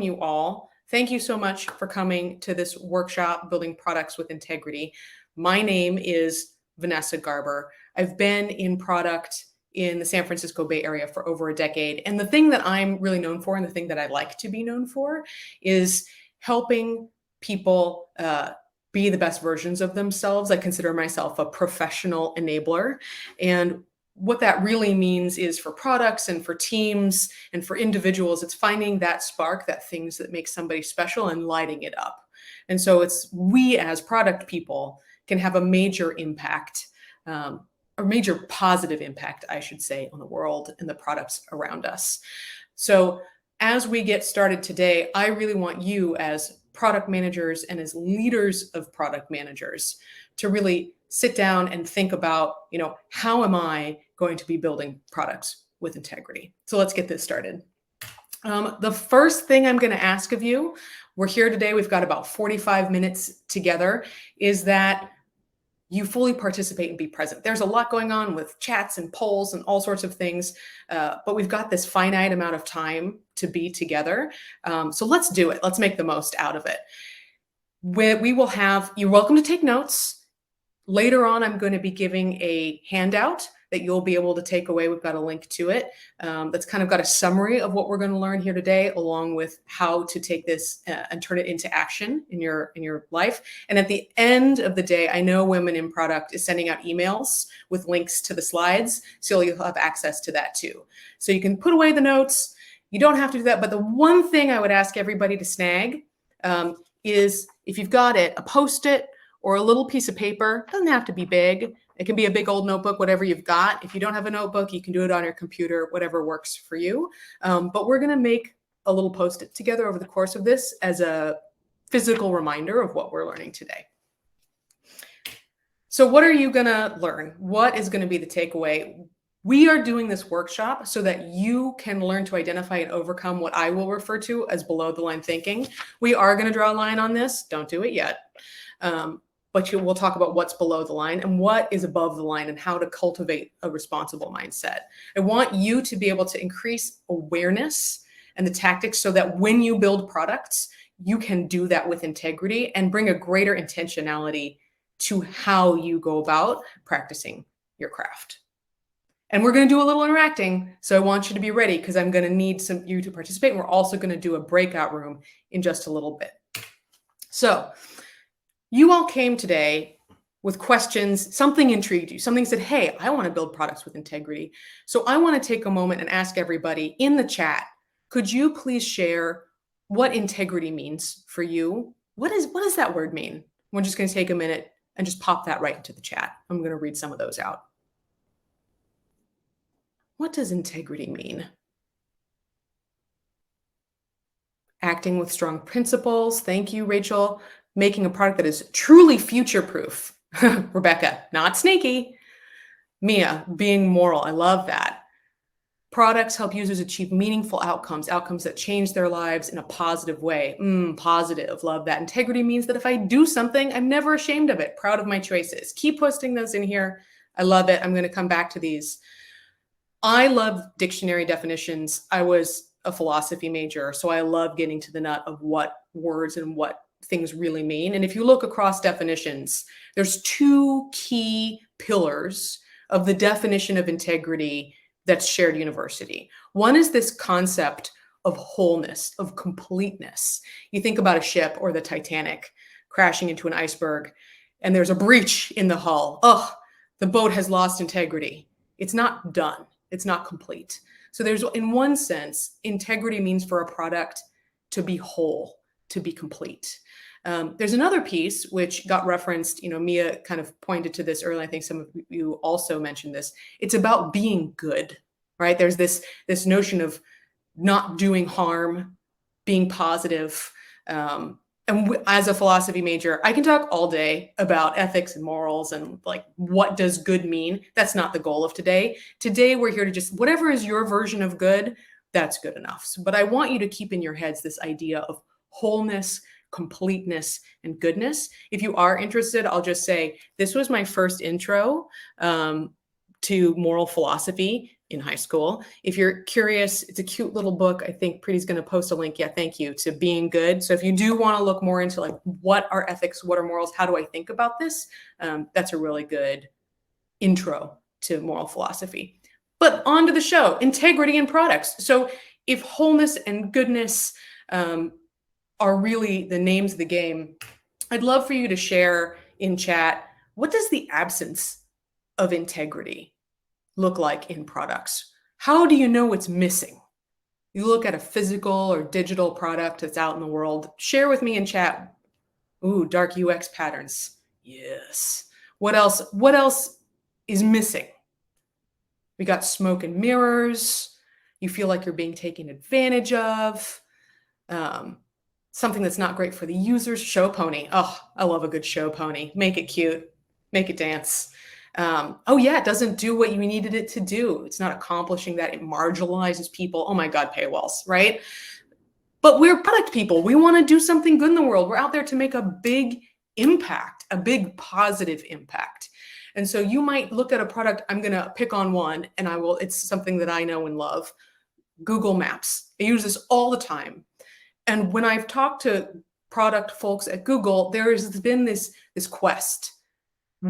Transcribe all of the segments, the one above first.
welcome you all. Thank you so much for coming to this workshop, Building Products with Integrity. My name is Vanessa Garber. I've been in product in the San Francisco Bay Area for over a decade. And the thing that I'm really known for, and the thing that I like to be known for, is helping people be the best versions of themselves. I consider myself a professional enabler. And what that really means is for products and for teams and for individuals, it's finding that spark, that things that make somebody special and lighting it up. And so we as product people can have a major impact, a major positive impact, I should say, on the world and the products around us. So as we get started today, I really want you as product managers and as leaders of product managers to really sit down and think about, how am I going to be building products with integrity? So let's get this started. The first thing I'm going to ask of you, we're here today, we've got about 45 minutes together, is that you fully participate and be present. There's a lot going on with chats and polls and all sorts of things, but we've got this finite amount of time to be together. So let's do it. Let's make the most out of it. You're welcome to take notes. Later on, I'm going to be giving a handout that you'll be able to take away. We've got a link to it. That's kind of got a summary of what we're going to learn here today, along with how to take this and turn it into action in your life. And at the end of the day, I know Women in Product is sending out emails with links to the slides, so you'll have access to that too. So you can put away the notes. You don't have to do that. But the one thing I would ask everybody to snag is, if you've got it, a Post-it or a little piece of paper. It doesn't have to be big. It can be a big old notebook, whatever you've got. If you don't have a notebook, you can do it on your computer, whatever works for you. But we're going to make a little Post-it together over the course of this as a physical reminder of what we're learning today. So what are you going to learn? What is going to be the takeaway? We are doing this workshop so that you can learn to identify and overcome what I will refer to as below the line thinking. We are going to draw a line on this. Don't do it yet. But we'll talk about what's below the line and what is above the line and how to cultivate a responsible mindset. I want you to be able to increase awareness and the tactics so that when you build products, you can do that with integrity and bring a greater intentionality to how you go about practicing your craft. And we're going to do a little interacting. So I want you to be ready, because I'm going to need you to participate. And we're also going to do a breakout room in just a little bit. So you all came today with questions, something intrigued you, something said, hey, I want to build products with integrity. So I want to take a moment and ask everybody in the chat, could you please share what integrity means for you? What does that word mean? We're just going to take a minute and just pop that right into the chat. I'm going to read some of those out. What does integrity mean? Acting with strong principles. Thank you, Rachel. Making a product that is truly future-proof. Rebecca, not sneaky. Mia, being moral. I love that. Products help users achieve meaningful outcomes that change their lives in a positive way. Positive, love that. Integrity means that if I do something, I'm never ashamed of it, proud of my choices. Keep posting those in here. I love it. I'm going to come back to these. I love dictionary definitions. I was a philosophy major, so I love getting to the nut of what words and what things really mean. And if you look across definitions, there's two key pillars of the definition of integrity that's shared universally. One is this concept of wholeness, of completeness. You think about a ship or the Titanic crashing into an iceberg, and there's a breach in the hull. The boat has lost integrity. It's not done. It's not complete. So in one sense, integrity means for a product to be whole, to be complete. There's another piece which got referenced, Mia kind of pointed to this earlier. I think some of you also mentioned this. It's about being good, right? There's this notion of not doing harm, being positive. As a philosophy major, I can talk all day about ethics and morals and like, what does good mean? That's not the goal of today. Today, we're here to just, whatever is your version of good, that's good enough. But I want you to keep in your heads this idea of wholeness, completeness, and goodness. If you are interested, I'll just say, this was my first intro to moral philosophy. in high school. If you're curious, it's a cute little book. I think Preeti's going to post a link. Yeah, thank you, to Being Good. So if you do want to look more into like, what are ethics, what are morals, how do I think about this? That's a really good intro to moral philosophy. But on to the show, integrity in products. So if wholeness and goodness are really the names of the game, I'd love for you to share in chat, what does the absence of integrity look like in products? How do you know it's missing? You look at a physical or digital product that's out in the world. Share with me in chat. Ooh, dark UX patterns. Yes. What else? What else is missing? We got smoke and mirrors. You feel like you're being taken advantage of. Something that's not great for the users. Show pony. Oh, I love a good show pony. Make it cute. Make it dance. Oh yeah, it doesn't do what you needed it to do. It's not accomplishing that. It marginalizes people. Oh my God, paywalls, right? But we're product people. We want to do something good in the world. We're out there to make a big impact, a big positive impact. And so you might look at a product, I'm going to pick on one, and it's something that I know and love, Google Maps. I use this all the time. And when I've talked to product folks at Google, there has been this quest.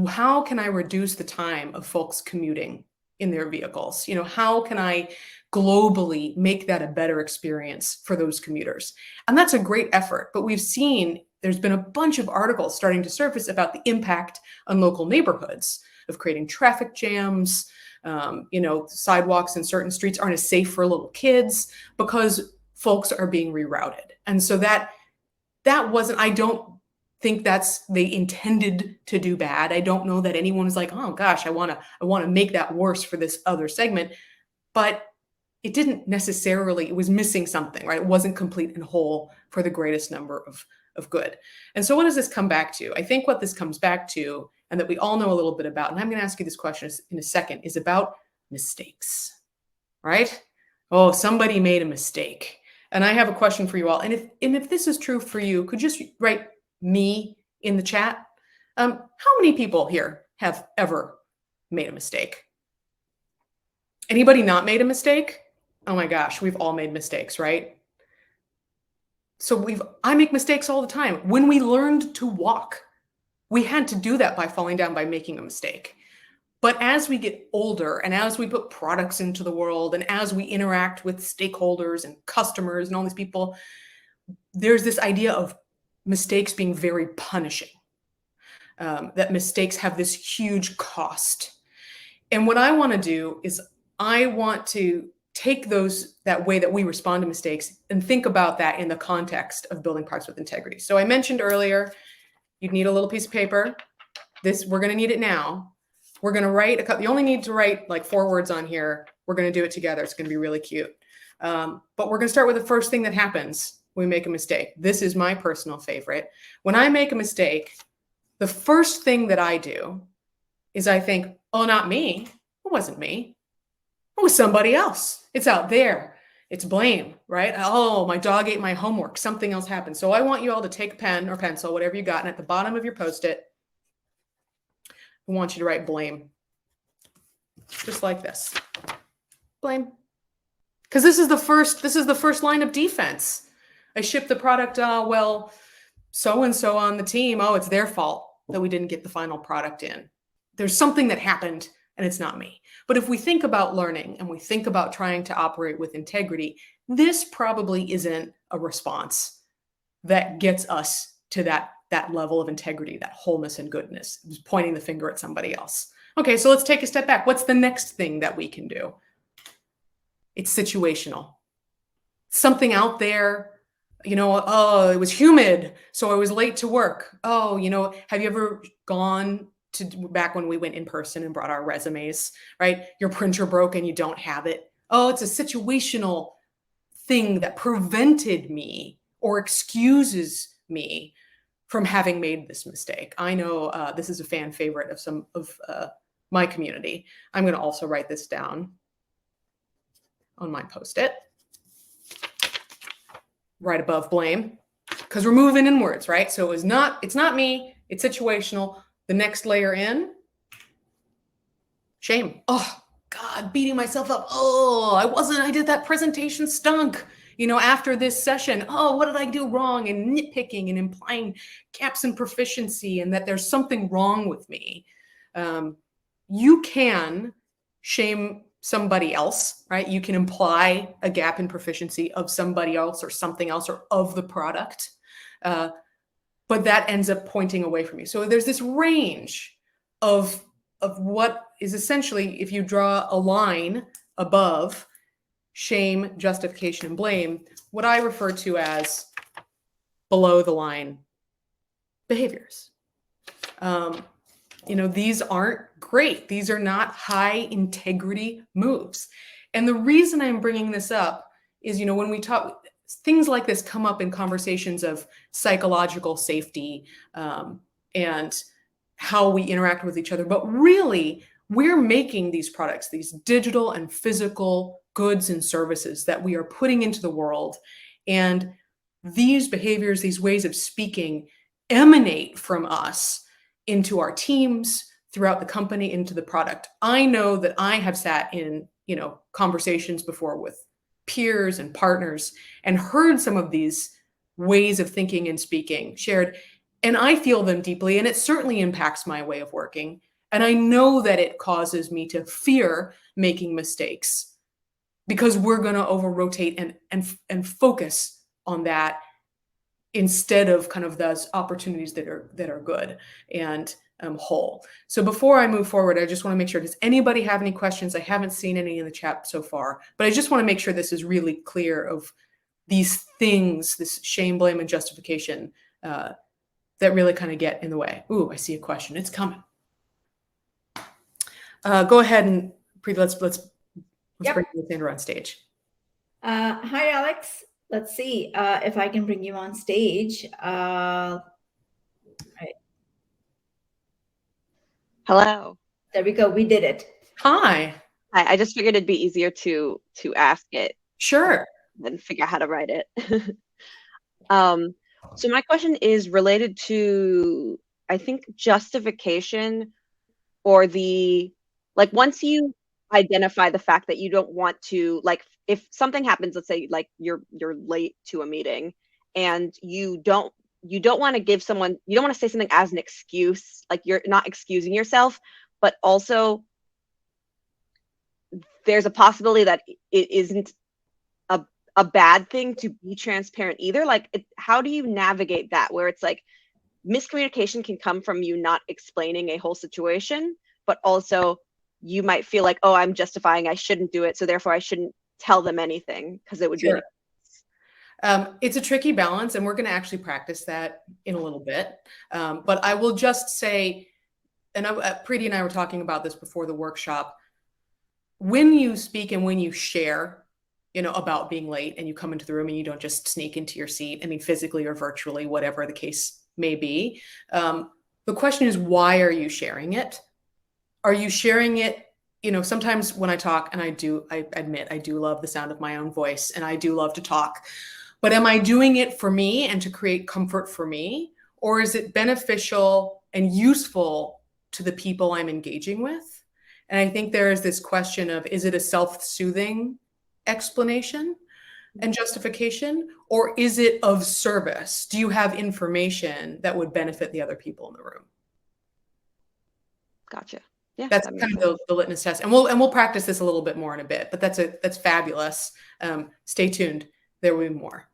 How can I reduce the time of folks commuting in their vehicles? How can I globally make that a better experience for those commuters? And that's a great effort. But we've seen there's been a bunch of articles starting to surface about the impact on local neighborhoods of creating traffic jams. Sidewalks in certain streets aren't as safe for little kids because folks are being rerouted. And so that wasn't, I don't think they intended to do bad. I don't know that anyone was like, oh gosh, I want to make that worse for this other segment. But it didn't necessarily, it was missing something, right? It wasn't complete and whole for the greatest number of good. And so what does this come back to? I think what this comes back to, and that we all know a little bit about, and I'm going to ask you this question in a second, is about mistakes, right? Oh, somebody made a mistake. And I have a question for you all. And if this is true for you, could you just write me in the chat? How many people here have ever made a mistake? Anybody not made a mistake? Oh my gosh, we've all made mistakes, right? So I make mistakes all the time. When we learned to walk, we had to do that by falling down, by making a mistake. But as we get older and as we put products into the world and as we interact with stakeholders and customers and all these people, there's this idea of mistakes being very punishing, that mistakes have this huge cost. And what I want to do is I want to take that way that we respond to mistakes and think about that in the context of building products with integrity. So I mentioned earlier, you'd need a little piece of paper. We're going to need it now. We're going to write you only need to write like 4 words on here. We're going to do it together. It's going to be really cute. But we're going to start with the first thing that happens when we make a mistake. This is my personal favorite. When I make a mistake, the first thing that I do is I think, oh, not me. It wasn't me. It was somebody else. It's out there. It's blame, right? Oh, my dog ate my homework. Something else happened. So I want you all to take a pen or pencil, whatever you got, and at the bottom of your Post-it, I want you to write blame. Just like this. Blame. Because this is the first line of defense. I shipped the product, well, so-and-so on the team, oh, it's their fault that we didn't get the final product in. There's something that happened and it's not me. But if we think about learning and we think about trying to operate with integrity, this probably isn't a response that gets us to that level of integrity, that wholeness and goodness, just pointing the finger at somebody else. Okay, so let's take a step back. What's the next thing that we can do? It's situational. Something out there, oh, it was humid, so I was late to work. Oh, have you ever gone to back when we went in person and brought our resumes, right? Your printer broke and you don't have it. Oh, it's a situational thing that prevented me or excuses me from having made this mistake. I know this is a fan favorite of some of my community. I'm going to also write this down on my Post-it, right above blame, because we're moving inwards, right? So it's not me, it's situational. The next layer in, shame. Oh, God, beating myself up. Oh, I did that presentation stunk. After this session, oh, what did I do wrong? And nitpicking and implying gaps in proficiency and that there's something wrong with me. You can shame somebody else, right? You can imply a gap in proficiency of somebody else or something else or of the product. But that ends up pointing away from you. So there's this range of what is essentially, if you draw a line above shame, justification, and blame, what I refer to as below the line behaviors. These aren't great. These are not high integrity moves. And the reason I'm bringing this up is, when we talk, things like this come up in conversations of psychological safety and how we interact with each other. But really, we're making these products, these digital and physical goods and services that we are putting into the world. And these behaviors, these ways of speaking emanate from us into our teams, throughout the company, into the product. I know that I have sat in, conversations before with peers and partners and heard some of these ways of thinking and speaking shared, and I feel them deeply, and it certainly impacts my way of working. And I know that it causes me to fear making mistakes because we're going to over-rotate and focus on that instead of kind of those opportunities that are good and whole. So before I move forward, I just want to make sure, does anybody have any questions? I haven't seen any in the chat so far, but I just want to make sure this is really clear of these things, this shame, blame, and justification that really kind of get in the way. Ooh, I see a question. It's coming. Go ahead and let's Yep. bring Alexandra on stage. Hi, Alex. Let's see if I can bring you on stage. Right. Hello. There we go. We did it. Hi. Hi. I just figured it'd be easier to ask it. Sure. Than figure out how to write it. So my question is related to, I think, justification, or once you identify the fact that you don't want to, if something happens, let's say you're late to a meeting and you don't want to give someone, you don't want to say something as an excuse, like you're not excusing yourself, but also there's a possibility that it isn't a bad thing to be transparent either. How do you navigate that, where it's like miscommunication can come from you not explaining a whole situation, but also you might feel like, oh, I'm justifying, I shouldn't do it, so therefore I shouldn't tell them anything because it would Sure. be it's a tricky balance, and we're going to actually practice that in a little bit. But I will just say, and Preeti and I were talking about this before the workshop, when you speak and when you share, about being late, and you come into the room and you don't just sneak into your seat, I mean, physically or virtually, whatever the case may be. The question is, why are you sharing it? Are you sharing it? Sometimes when I talk, and I admit, I do love the sound of my own voice, and I do love to talk, but am I doing it for me and to create comfort for me? Or is it beneficial and useful to the people I'm engaging with? And I think there is this question of, is it a self-soothing explanation and justification, or is it of service? Do you have information that would benefit the other people in the room? Gotcha. Yeah, that's kind of the litmus test, and we'll practice this a little bit more in a bit. But that's fabulous. Stay tuned. There will be more.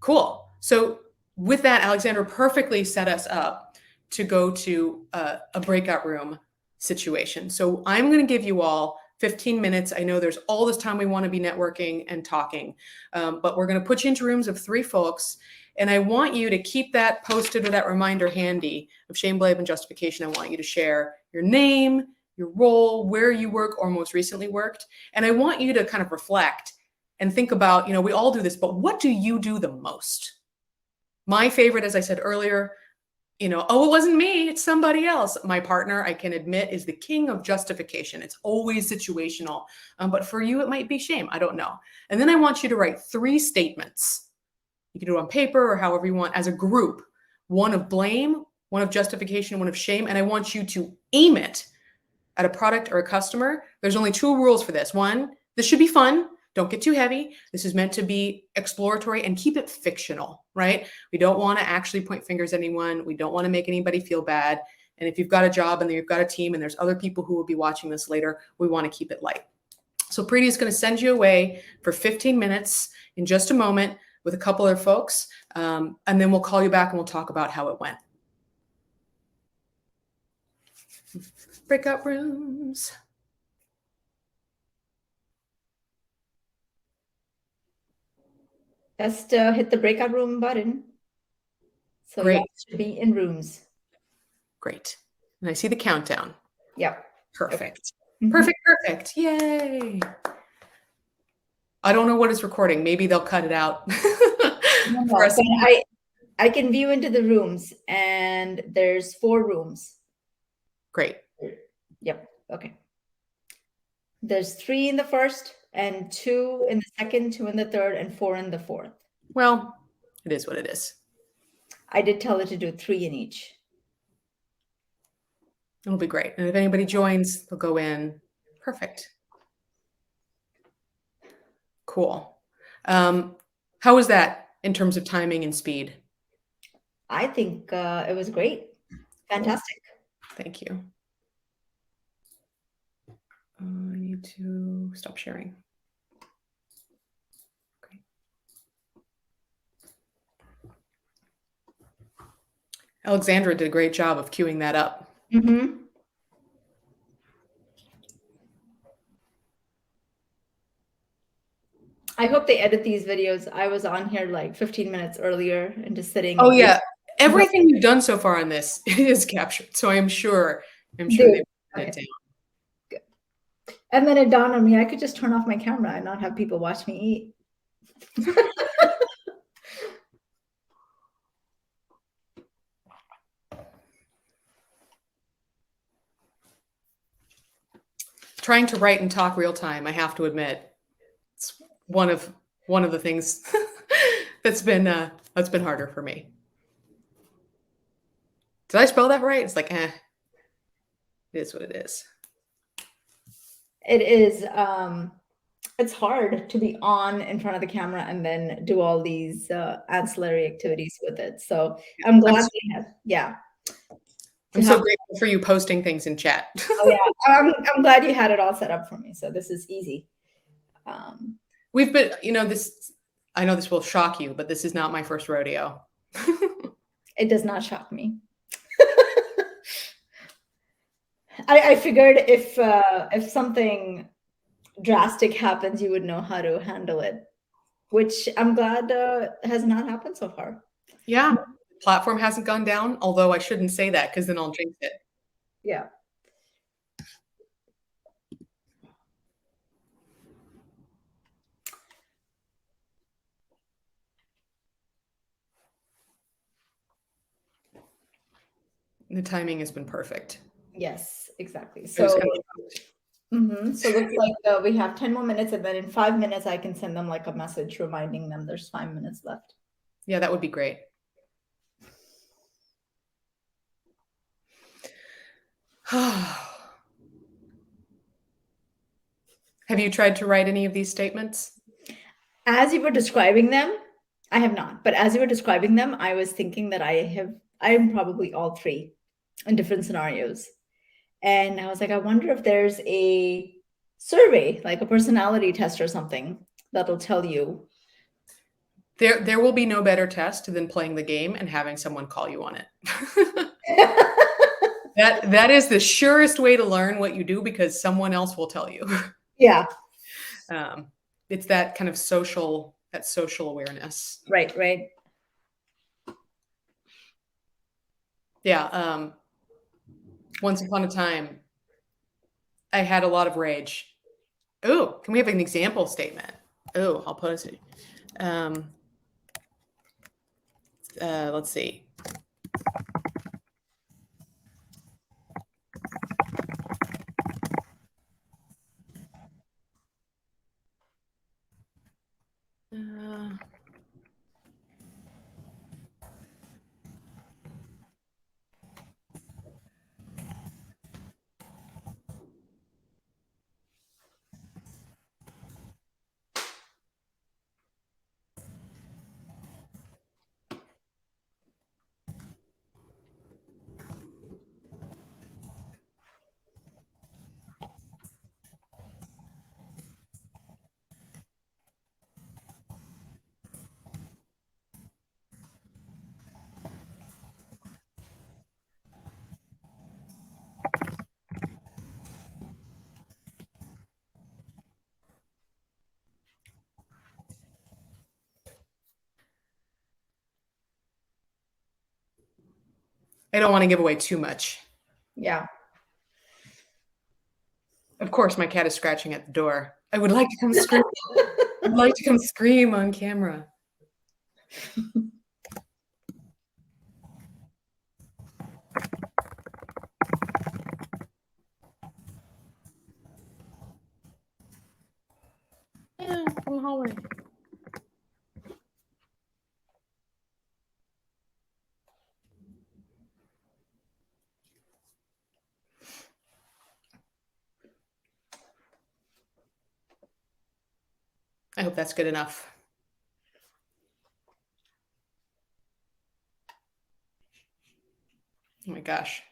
Cool. So with that, Alexandra perfectly set us up to go to a breakout room situation. So I'm going to give you all 15 minutes. I know there's all this time we want to be networking and talking, but we're going to put you into rooms of 3 folks. And I want you to keep that posted or that reminder handy of shame, blame, and justification. I want you to share your name, your role, where you work or most recently worked. And I want you to kind of reflect and think about, we all do this, but what do you do the most? My favorite, as I said earlier, oh, it wasn't me, it's somebody else. My partner, I can admit, is the king of justification. It's always situational. But for you, it might be shame. I don't know. And then I want you to write 3 statements. You can do it on paper or however you want, as a group. 1 of blame, 1 of justification, 1 of shame. And I want you to aim it at a product or a customer, there's only 2 rules for this. 1, this should be fun. Don't get too heavy. This is meant to be exploratory and keep it fictional, right? We don't want to actually point fingers at anyone. We don't want to make anybody feel bad. And if you've got a job and you've got a team and there's other people who will be watching this later, we want to keep it light. So Preeti is going to send you away for 15 minutes in just a moment with a couple of folks. And then we'll call you back and we'll talk about how it went. Breakout rooms. Just hit the breakout room button. So Great. you should be in rooms. Great. And I see the countdown. Yep. Perfect. Mhm. Perfect. Yay. I don't know what is recording. Maybe they'll cut it out. No, For us. but I can view into the rooms, and there's 4 rooms. Great. Yep. Okay. There's 3 in the first, and 2 in the second, 2 in the third, and 4 in the fourth. Well, it is what it is. I did tell it to do 3 in each. It'll be great. And if anybody joins, they'll go in. Perfect. Cool. How was that in terms of timing and speed? I think it was great. Fantastic. Thank you. I need to stop sharing. Okay. Alexandra did a great job of queuing that up. Mm-hmm. I hope they edit these videos. I was on here like 15 minutes earlier and just sitting. Oh yeah, everything we've done so far on this is captured. So I'm sure they've Okay. it down. Good. And then it dawned on me, I could just turn off my camera and not have people watch me eat. Trying to write and talk real time, I have to admit, it's one of the things that's been harder for me. Did I spell that right? It's like, it is what it is. It is. It's hard to be on in front of the camera and then do all these ancillary activities with it. So I'm glad they have. Yeah. I'm so grateful for you posting things in chat. Oh yeah, I'm glad you had it all set up for me. So this is easy. We've been, this. I know this will shock you, but this is not my first rodeo. It does not shock me. I figured if something drastic happens, you would know how to handle it, which I'm glad has not happened so far. Yeah, platform hasn't gone down, although I shouldn't say that because then I'll jinx it. Yeah. The timing has been perfect. Yes, exactly. So, so looks like we have 10 more minutes, and then in 5 minutes, I can send them like a message reminding them there's 5 minutes left. Yeah, that would be great. Have you tried to write any of these statements? As you were describing them, I have not, but as you were describing them, I was thinking that I'm probably all 3 in different scenarios. And I was like, I wonder if there's a survey, like a personality test or something, that'll tell you. There will be no better test than playing the game and having someone call you on it. That is the surest way to learn what you do because someone else will tell you. Yeah. It's that kind of social awareness. Right. Yeah. Once upon a time, I had a lot of rage. Oh, can we have an example statement? Oh, I'll post it. Let's see. I don't want to give away too much. Yeah. Of course, my cat is scratching at the door. I would like to come scream. I'd like to come scream on camera. Yeah, from the hallway. I hope that's good enough. Oh my gosh.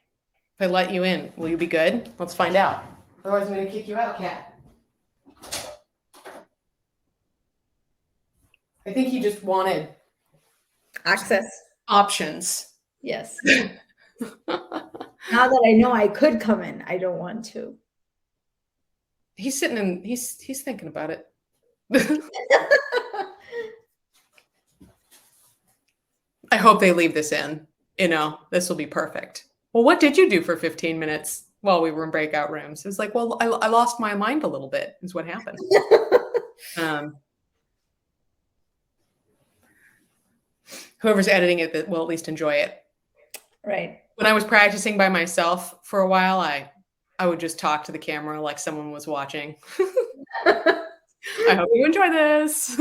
If I let you in, will you be good? Let's find out. Otherwise, I'm going to kick you out, cat. I think he just wanted Access. options. Yes. Now that I know I could come in, I don't want to. He's sitting and he's thinking about it. I hope they leave this in. This will be perfect. Well, what did you do for 15 minutes while we were in breakout rooms? It was like, well, I lost my mind a little bit, is what happened. Whoever's editing it will at least enjoy it. Right. When I was practicing by myself for a while, I would just talk to the camera like someone was watching. I hope you enjoy this.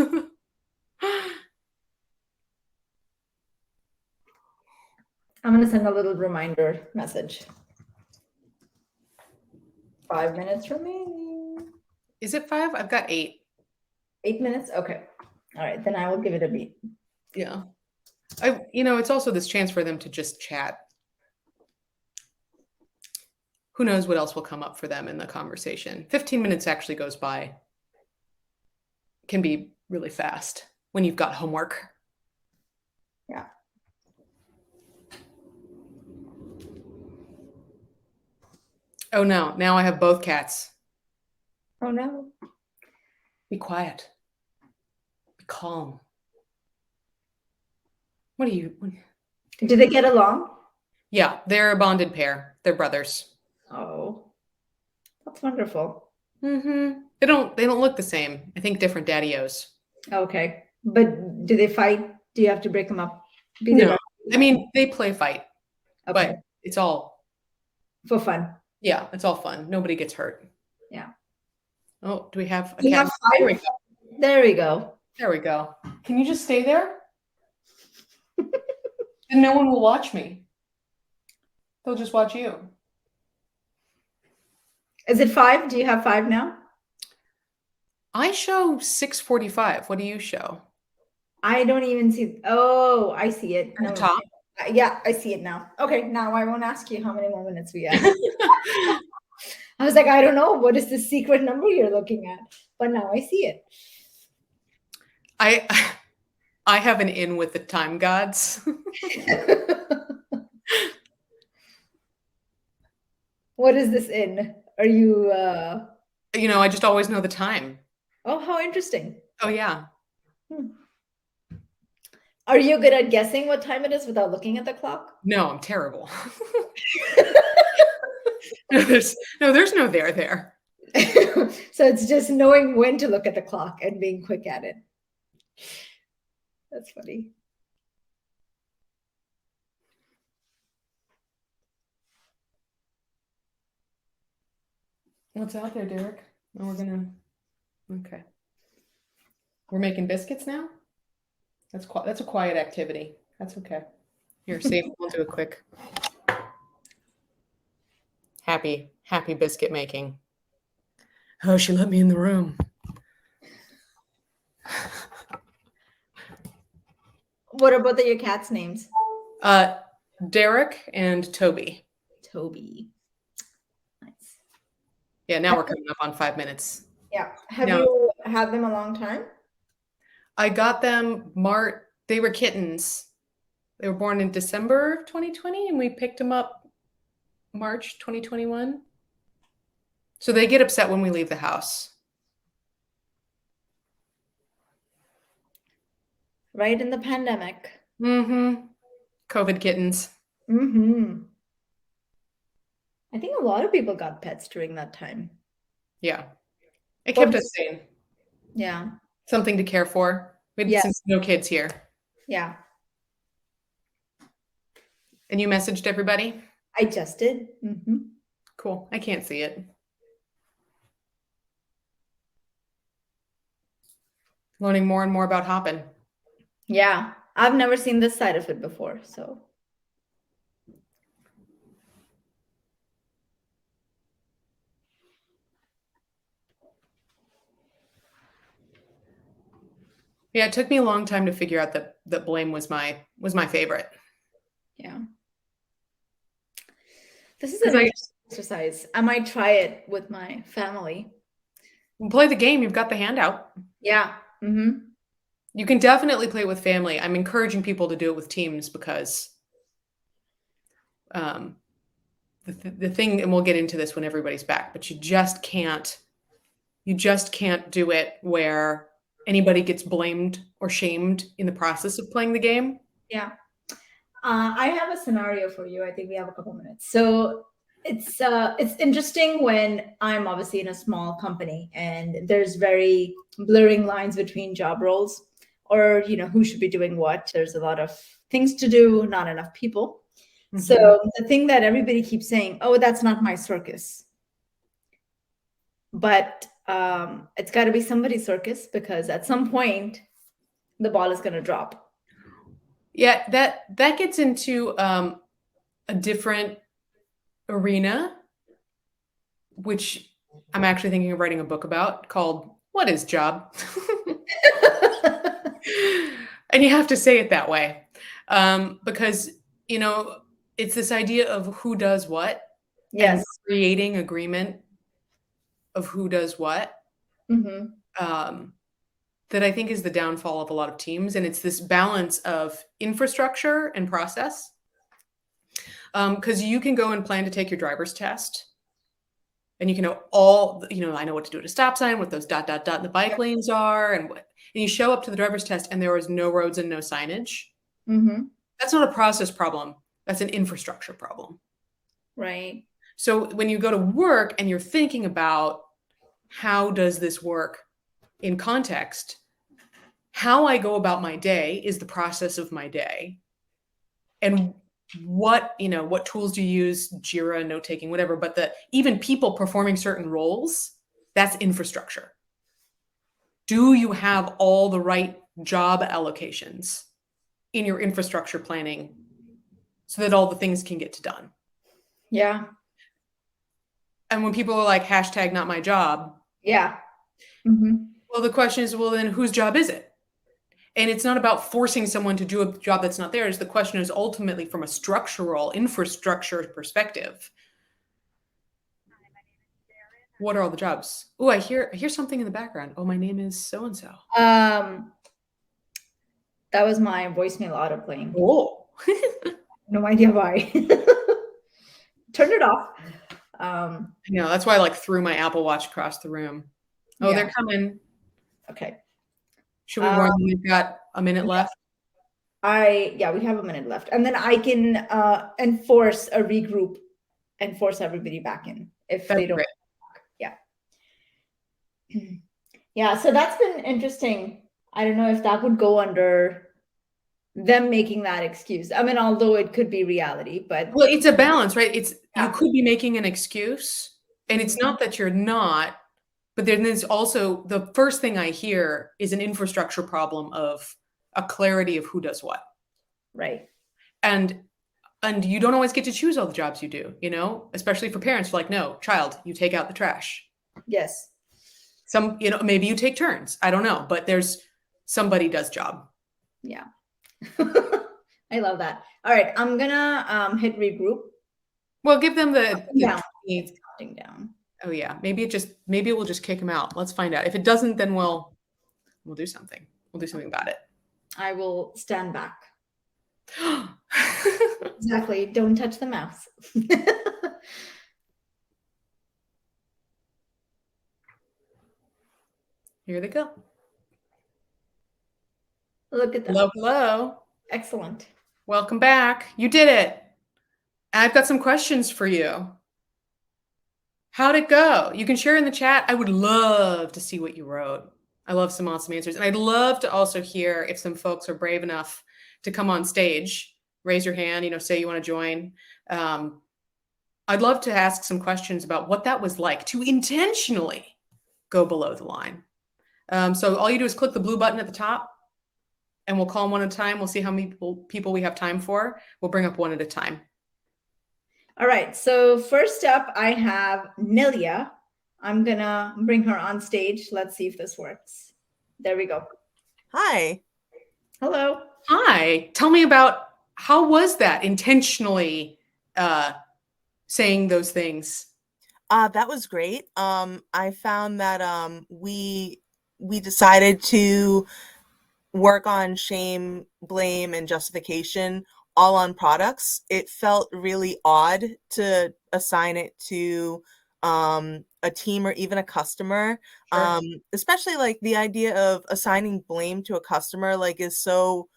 I'm going to send a little reminder message. 5 minutes remaining. Is it 5? I've got 8. 8 minutes? Okay. All right. Then I will give it a beat. Yeah. It's also this chance for them to just chat. Who knows what else will come up for them in the conversation. 15 minutes actually goes by. Can be really fast when you've got homework. Yeah. Oh no, now I have both cats. Oh no. Be quiet. Be calm. What are you? Do they get along? Yeah, they're a bonded pair. They're brothers. Oh, that's wonderful. Mm-hmm. They don't look the same. I think different daddy-os. Okay. But do they fight? Do you have to break them up? No. I mean, they play fight. Okay. But it's all For fun. Yeah, it's all fun. Nobody gets hurt. Yeah. Oh, do we have a You cat? have 5. There we go. There we go. Can you just stay there? Then no one will watch me. They'll just watch you. Is it 5? Do you have 5 now? I show 6:45. What do you show? I don't even see. Oh, I see it. At the top? Yeah, I see it now. Okay, now I won't ask you how many more minutes we have. I was like, I don't know. What is the secret number you're looking at? But now I see it. I have an in with the time gods. What is this in? Are you I just always know the time. Oh, how interesting. Oh yeah. Are you good at guessing what time it is without looking at the clock? No, I'm terrible. There's no there. So it's just knowing when to look at the clock and being quick at it. That's funny. What's out there, Derek? Oh, okay. We're making biscuits now? That's a quiet activity. That's okay. You're safe. We'll do it quick. Happy biscuit making. Oh, she let me in the room. What about your cats' names? Derek and Toby. Toby. Nice. Yeah, now we're coming up on 5 minutes. Yeah. Have you had them a long time? I got them they were kittens. They were born in December 2020 and we picked them up March 2021. So they get upset when we leave the house. Right in the pandemic. Mm-hmm. COVID kittens. Mm-hmm. I think a lot of people got pets during that time. Yeah. It Or kept us sane. yeah. Something to care for. Yeah. Since no kids here. Yeah. And you messaged everybody? I just did. Mm-hmm. Cool. I can't see it. Learning more and more about Hopin. Yeah. I've never seen this side of it before, so. Yeah, it took me a long time to figure out that blame was my favorite. Yeah. This is 'Cause an interesting exercise. I might try it with my family. Play the game, you've got the handout. Yeah. Mm-hmm. You can definitely play it with family. I'm encouraging people to do it with teams because the thing, and we'll get into this when everybody's back, but you just can't do it where anybody gets blamed or shamed in the process of playing the game. Yeah. I have a scenario for you. I think we have a couple minutes. So it's interesting when I'm obviously in a small company and there's very blurring lines between job roles, or who should be doing what. There's a lot of things to do, not enough people. Mhm. So the thing that everybody keeps saying, oh, that's not my circus. But it's got to be somebody's circus, because at some point the ball is going to drop. Yeah, that gets into a different arena, which I'm actually thinking of writing a book about, called What is Job? And you have to say it that way. Because, it's this idea of who does what. Yes. And creating agreement of who does what. Mm-hmm. That I think is the downfall of a lot of teams. And it's this balance of infrastructure and process. Because you can go and plan to take your driver's test. And you can know I know what to do at a stop sign, what those ... the bike lanes are, and you show up to the driver's test and there was no roads and no signage. Mm-hmm. That's not a process problem. That's an infrastructure problem. Right. So when you go to work and you're thinking about how does this work in context, how I go about my day is the process of my day. And what tools do you use, Jira, note-taking, whatever, but even people performing certain roles, that's infrastructure. Do you have all the right job allocations in your infrastructure planning so that all the things can get done? Yeah. And when people are like, hashtag not my job. Yeah. Mm-hmm. Well, the question is, well, then whose job is it? And it's not about forcing someone to do a job that's not theirs. The question is ultimately from a structural infrastructure perspective. What are all the jobs? Oh, I hear something in the background. Oh, my name is so-and-so. That was my voicemail auto playing. Oh. No idea why. Turned it off. No, that's why I threw my Apple Watch across the room. Oh, yeah. They're coming. Okay. Should we warn them we've got a minute left? We have a minute left. And then I can enforce a regroup and force everybody back in if they don't. Yeah. Yeah. So that's been interesting. I don't know if that would go under them making that excuse. I mean, although it could be reality, but. Well, it's a balance, right? You could be making an excuse, and it's not that you're not, but then there's also the first thing I hear is an infrastructure problem of a clarity of who does what. Right. And you don't always get to choose all the jobs you do, especially for parents. Like, no, child, you take out the trash. Yes. Maybe you take turns. I don't know, but there's somebody does job. Yeah. I love that. All right. I'm gonna hit regroup. Well, give them the counting down. Oh yeah, maybe it will just kick him out. Let's find out. If it doesn't, then we'll do something. We'll do something about it. I will stand back. Exactly. Don't touch the mouse. Here they go. Look at that. Hello, hello. Excellent. Welcome back. You did it. I've got some questions for you. How'd it go? You can share in the chat. I would love to see what you wrote. I love some awesome answers. And I'd love to also hear if some folks are brave enough to come on stage, raise your hand, say you want to join. I'd love to ask some questions about what that was like to intentionally go below the line. So all you do is click the blue button at the top, and we'll call them one at a time. We'll see how many people we have time for. We'll bring up one at a time. All right, so first up, I have Nilia. I'm gonna bring her on stage. Let's see if this works. There we go. Hi. Hello. Hi. Tell me about, how was that intentionally saying those things? That was great. I found that we decided to work on shame, blame, and justification all on products. It felt really odd to assign it to a team or even a customer. Sure. Especially like the idea of assigning blame to a customer is so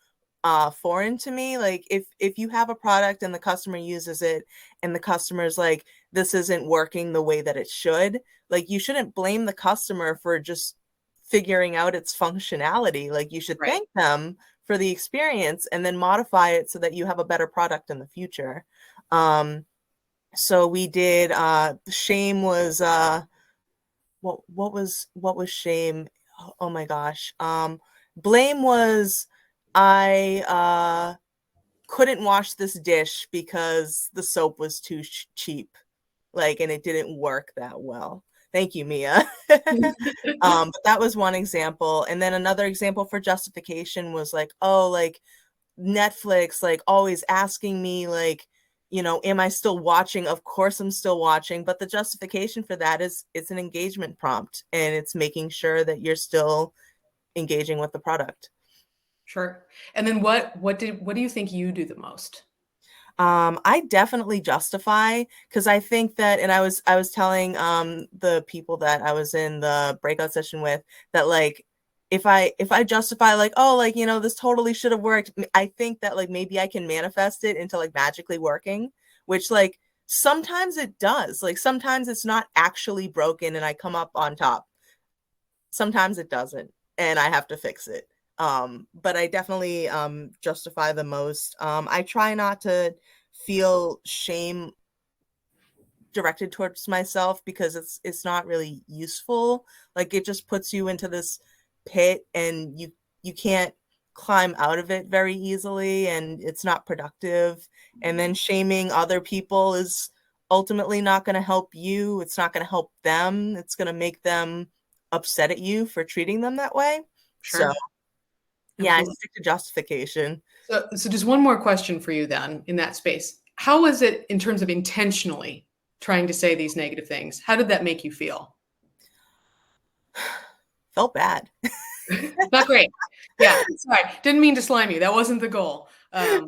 foreign to me. Like if you have a product and the customer uses it and the customer's like, this isn't working the way that it should, like you shouldn't blame the customer for just figuring out its functionality. Like you should thank them for the experience and then modify it so that you have a better product in the future. So we did shame was what was shame? Oh my gosh. Blame was I couldn't wash this dish because the soap was too cheap, and it didn't work that well. Thank you, Mia. But that was one example. And then another example for justification was Netflix, always asking me, am I still watching? Of course I'm still watching. But the justification for that is it's an engagement prompt, and it's making sure that you're still engaging with the product. Sure. And then what do you think you do the most? I definitely justify, because I think that, and I was telling the people that I was in the breakout session with that if I justify this totally should have worked, I think that maybe I can manifest it into magically working, which sometimes it does. Sometimes it's not actually broken and I come up on top. Sometimes it doesn't and I have to fix it. But I definitely justify the most. I try not to feel shame directed towards myself because it's not really useful. It just puts you into this pit and you can't climb out of it very easily, and it's not productive. And then shaming other people is ultimately not going to help you. It's not going to help them. It's going to make them upset at you for treating them that way. Sure. So yeah, I stick to justification. So just one more question for you then in that space. How was it in terms of intentionally trying to say these negative things? How did that make you feel? Felt bad. Not great. Yeah, sorry. Didn't mean to slime you. That wasn't the goal. I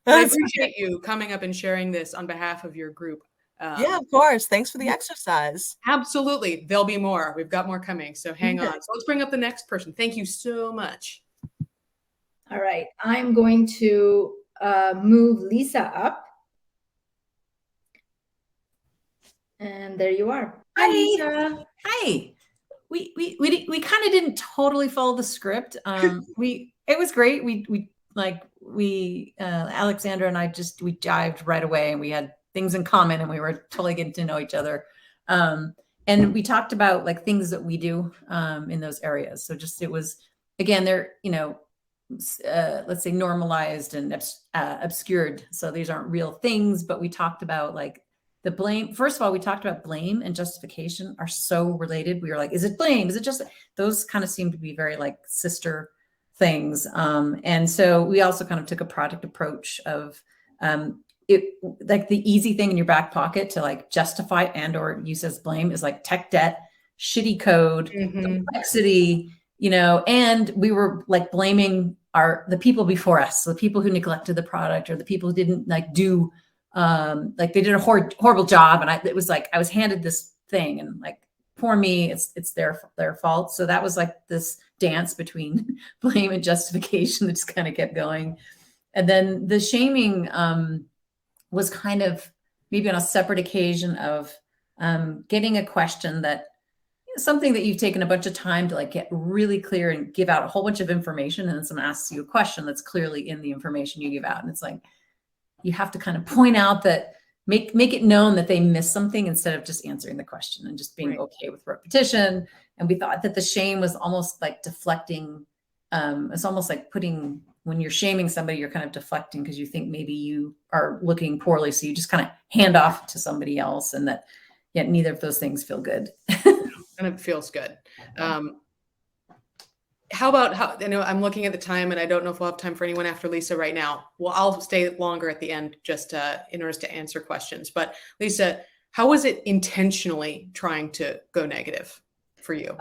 appreciate you coming up and sharing this on behalf of your group. Yeah, of course. Thanks for the exercise. Absolutely. There'll be more. We've got more coming. So hang on. So let's bring up the next person. Thank you so much. All right. I'm going to move Lisa up. And there you are. Hi, Lisa. Hi. We kind of didn't totally follow the script. It was great. Alexandra and I we dived right away, and we had things in common, and we were totally getting to know each other. And we talked about things that we do in those areas. So it was, again, they're, let's say normalized and obscured. So these aren't real things, but we talked about the blame. First of all, we talked about blame and justification are so related. We were like, is it blame? Is it just, those kind of seem to be very sister things. And so we also kind of took a product approach of it, the easy thing in your back pocket to justify and or use as blame is tech debt, shitty code, complexity, and we were blaming the people before us. So the people who neglected the product or the people who didn't do they did a horrible job. And it was I was handed this thing and poor me, it's their fault. So that was this dance between blame and justification that just kind of kept going. And then the shaming was kind of maybe on a separate occasion of getting a question that something that you've taken a bunch of time to like get really clear and give out a whole bunch of information, and then someone asks you a question that's clearly in the information you give out, and it's like you have to kind of point out that make it known that they missed something instead of just answering the question and just being okay with repetition. And we thought that the shame was almost like deflecting. It's almost like when you're shaming somebody, you're kind of deflecting because you think maybe you are looking poorly, so you just kind of hand off to somebody else, and that yet neither of those things feel good. And it feels good. How about, I know I'm looking at the time and I don't know if we'll have time for anyone after Lisa right now. Well, I'll stay longer at the end just in order to answer questions. But Lisa, how was it intentionally trying to go negative for you?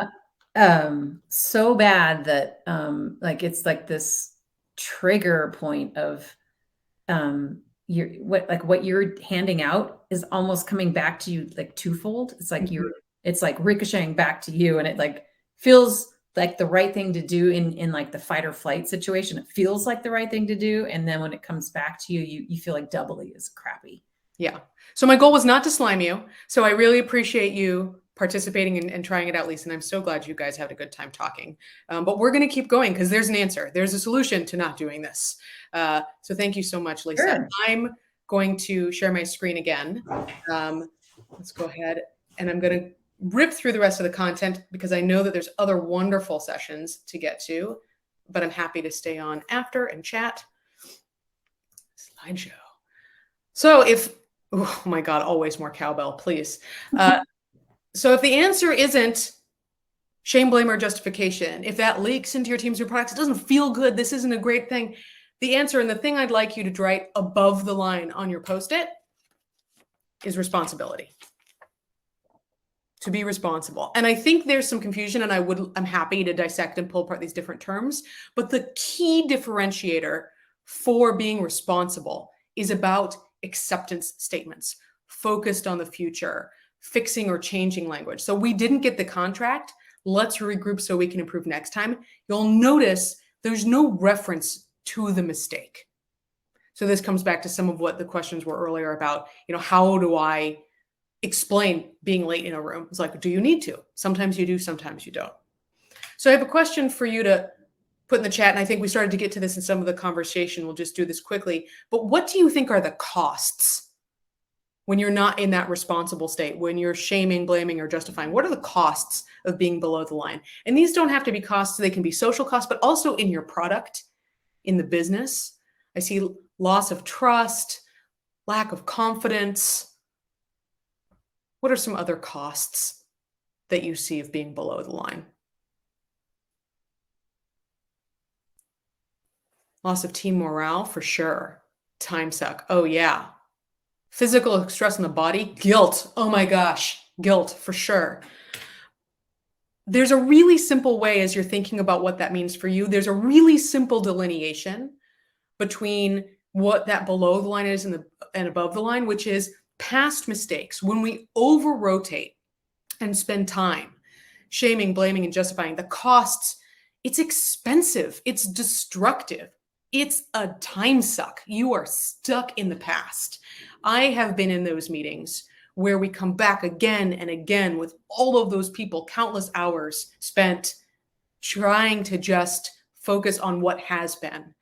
So bad that like it's like this trigger point of what you're handing out is almost coming back to you like twofold. It's like it's like ricocheting back to you, and it like feels like the right thing to do in like the fight or flight situation. It feels like the right thing to do, and then when it comes back to you, you feel like doubly as crappy. Yeah. So my goal was not to slime you. So I really appreciate you participating and trying it out, Lisa. And I'm so glad you guys had a good time talking. But we're going to keep going because there's an answer. There's a solution to not doing this. So thank you so much, Lisa. Sure. I'm going to share my screen again. Let's go ahead, and I'm going to rip through the rest of the content because I know that there's other wonderful sessions to get to, but I'm happy to stay on after and chat. Slideshow. So oh my God, always more cowbell, please. So if the answer isn't shame, blame, or justification, if that leaks into your teams or products, it doesn't feel good, this isn't a great thing. The answer, and the thing I'd like you to write above the line on your Post-it, is responsibility. To be responsible. And I think there's some confusion, and I'm happy to dissect and pull apart these different terms, but the key differentiator for being responsible is about acceptance statements, focused on the future, fixing or changing language. So we didn't get the contract. Let's regroup so we can improve next time. You'll notice there's no reference to the mistake. So this comes back to some of what the questions were earlier about, how do I explain being late in a room? It's like, do you need to? Sometimes you do, sometimes you don't. So I have a question for you to put in the chat, and I think we started to get to this in some of the conversation. We'll just do this quickly. But what do you think are the costs when you're not in that responsible state, when you're shaming, blaming, or justifying? What are the costs of being below the line? And these don't have to be costs. They can be social costs, but also in your product, in the business. I see loss of trust, lack of confidence. What are some other costs that you see of being below the line? Loss of team morale, for sure. Time suck. Oh, yeah. Physical stress on the body. Guilt. Oh, my gosh. Guilt, for sure. There's a really simple way, as you're thinking about what that means for you, there's a really simple delineation between what that below the line is and above the line, which is past mistakes. When we over-rotate and spend time shaming, blaming, and justifying the costs, it's expensive. It's destructive. It's a time suck. You are stuck in the past. I have been in those meetings where we come back again and again with all of those people, countless hours spent trying to just focus on what has been.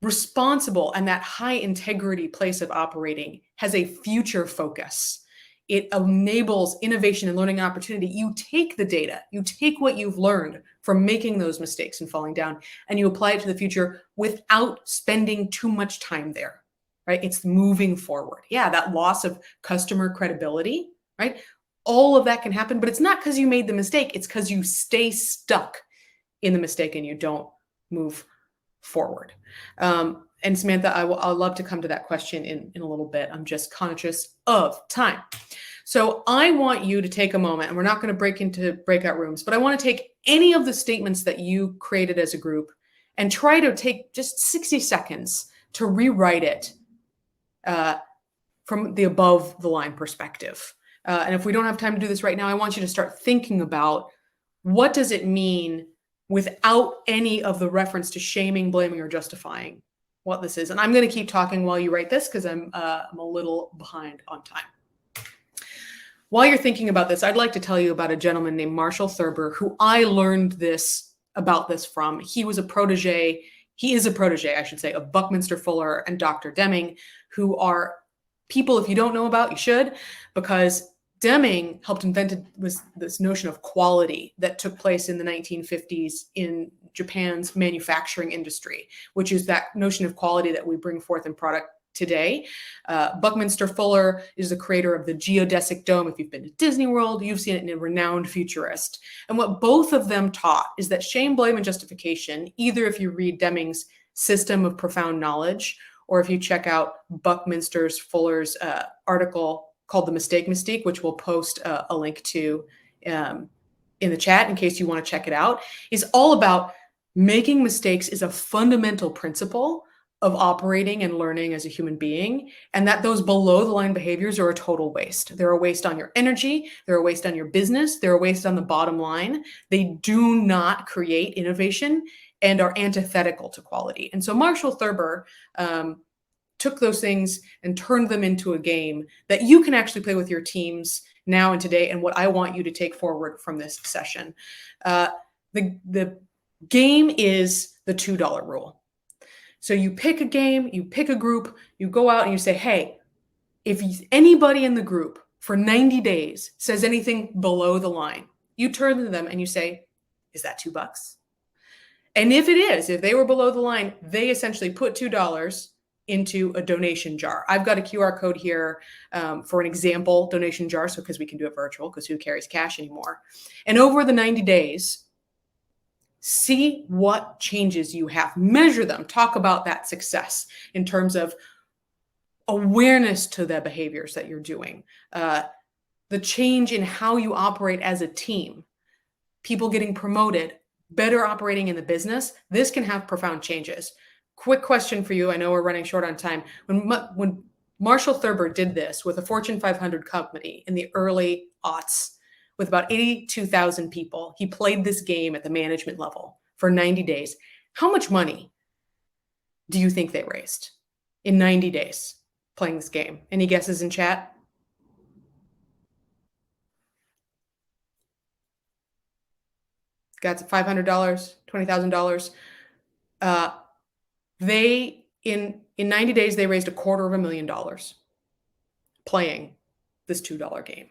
Responsible and that high integrity place of operating has a future focus. It enables innovation and learning opportunity. You take the data, you take what you've learned from making those mistakes and falling down, and you apply it to the future without spending too much time there, right? It's moving forward. Yeah, that loss of customer credibility, right? All of that can happen, but it's not because you made the mistake. It's because you stay stuck in the mistake and you don't move forward. And Samantha, I'll love to come to that question in a little bit. I'm just conscious of time. So I want you to take a moment, and we're not going to break into breakout rooms, but I want to take any of the statements that you created as a group and try to take just 60 seconds to rewrite it from the above the line perspective. And if we don't have time to do this right now, I want you to start thinking about what does it mean without any of the reference to shaming, blaming, or justifying. what this is. And I'm going to keep talking while you write this because I'm a little behind on time. While you're thinking about this, I'd like to tell you about a gentleman named Marshall Thurber, who I learned this from. He is a protege, I should say, of Buckminster Fuller and Dr. Deming, who are people, if you don't know about, you should, because Deming helped invent this notion of quality that took place in the 1950s in Japan's manufacturing industry, which is that notion of quality that we bring forth in product today. Buckminster Fuller is the creator of the geodesic dome. If you've been to Disney World, you've seen it in a renowned futurist. And what both of them taught is that shame, blame, and justification, either if you read Deming's System of Profound Knowledge, or if you check out Buckminster Fuller's article called The Mistake Mystique, which we'll post a link to in the chat in case you want to check it out, is all about making mistakes is a fundamental principle of operating and learning as a human being, and that those below the line behaviors are a total waste. They're a waste on your energy, they're a waste on your business, they're a waste on the bottom line. They do not create innovation and are antithetical to quality. And so Marshall Thurber took those things and turned them into a game that you can actually play with your teams now and today, and what I want you to take forward from this session. The game is the $2 rule. So you pick a game, you pick a group, you go out and you say, hey, if anybody in the group for 90 days says anything below the line, you turn to them and you say, is that $2? And if it is, if they were below the line, they essentially put $2 into a donation jar. I've got a QR code here for an example donation jar, so because we can do it virtual, because who carries cash anymore? And over the 90 days, see what changes you have. Measure them. Talk about that success in terms of awareness to the behaviors that you're doing, the change in how you operate as a team, people getting promoted, better operating in the business. This can have profound changes. Quick question for you. I know we're running short on time. When Marshall Thurber did this with a Fortune 500 company in the early aughts, with about 82,000 people, he played this game at the management level for 90 days. How much money do you think they raised in 90 days playing this game? Any guesses in chat? Got $500, $20,000. They in 90 days they raised $250,000 playing this $2 game.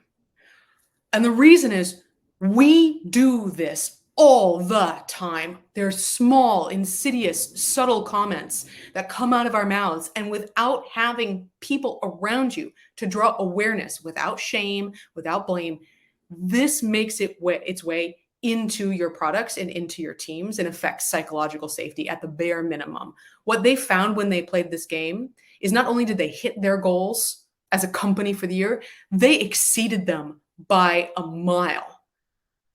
And the reason is we do this all the time. There's small, insidious, subtle comments that come out of our mouths. And without having people around you to draw awareness, without shame, without blame, this makes its way into your products and into your teams and affects psychological safety at the bare minimum. What they found when they played this game is not only did they hit their goals as a company for the year, they exceeded them by a mile.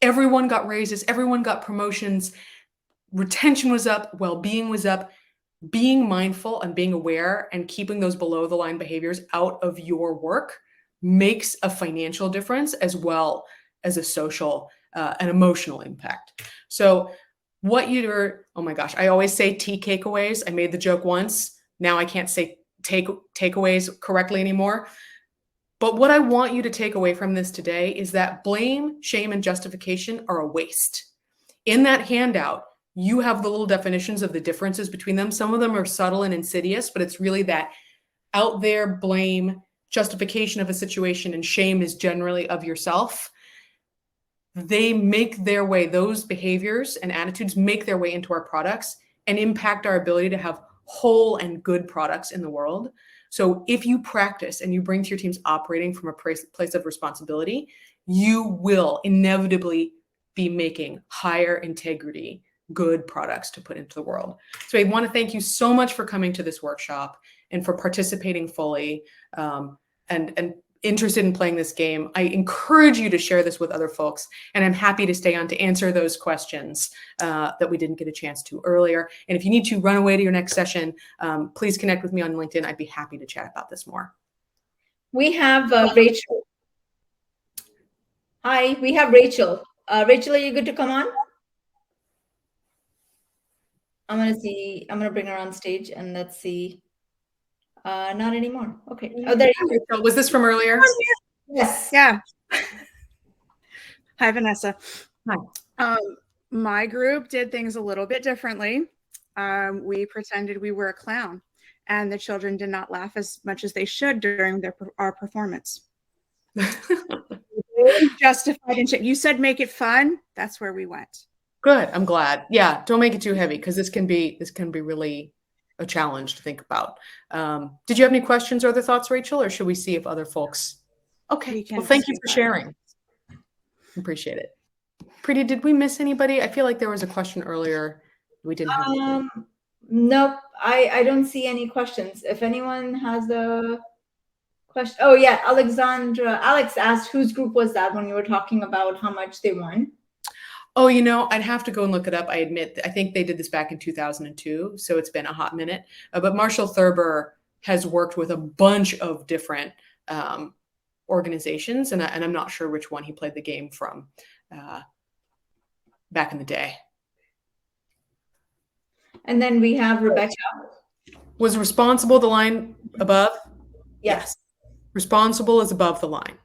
Everyone got raises, everyone got promotions, retention was up, well-being was up. Being mindful and being aware and keeping those below the line behaviors out of your work makes a financial difference as well as a social and emotional impact. So oh my gosh, I always say takeaways. I made the joke once. Now I can't say takeaways correctly anymore. But what I want you to take away from this today is that blame, shame, and justification are a waste. In that handout, you have the little definitions of the differences between them. Some of them are subtle and insidious, but it's really that out there blame, justification of a situation, and shame is generally of yourself. They make their way, those behaviors and attitudes make their way into our products and impact our ability to have whole and good products in the world. So if you practice and you bring to your teams operating from a place of responsibility, you will inevitably be making higher integrity, good products to put into the world. So I want to thank you so much for coming to this workshop and for participating fully and interested in playing this game. I encourage you to share this with other folks, and I'm happy to stay on to answer those questions that we didn't get a chance to earlier. And if you need to run away to your next session, please connect with me on LinkedIn. I'd be happy to chat about this more. We have Rachel. Hi, we have Rachel. Rachel, are you good to come on? I'm gonna bring her on stage and let's see. Not anymore. Okay. Oh, there you go. Rachel, was this from earlier? Yes. Yeah. Hi, Vanessa. Hi. My group did things a little bit differently. We pretended we were a clown, and the children did not laugh as much as they should during our performance. Justified and shit. You said make it fun. That's where we went. Good. I'm glad. Yeah. Don't make it too heavy because this can be really a challenge to think about. Did you have any questions or other thoughts, Rachel, or should we see if other folks? Okay. Well, thank you for sharing. Appreciate it. Preeti, did we miss anybody? I feel like there was a question earlier. We didn't have. Nope. I don't see any questions. If anyone has a question. Oh yeah, Alex asked whose group was that when you were talking about how much they won? Oh, you know, I'd have to go and look it up. I admit, I think they did this back in 2002, so it's been a hot minute. But Marshall Thurber has worked with a bunch of different organizations, and I'm not sure which one he played the game from back in the day. And then we have Rebecca. Was responsible the line above? Yes. Responsible is above the line.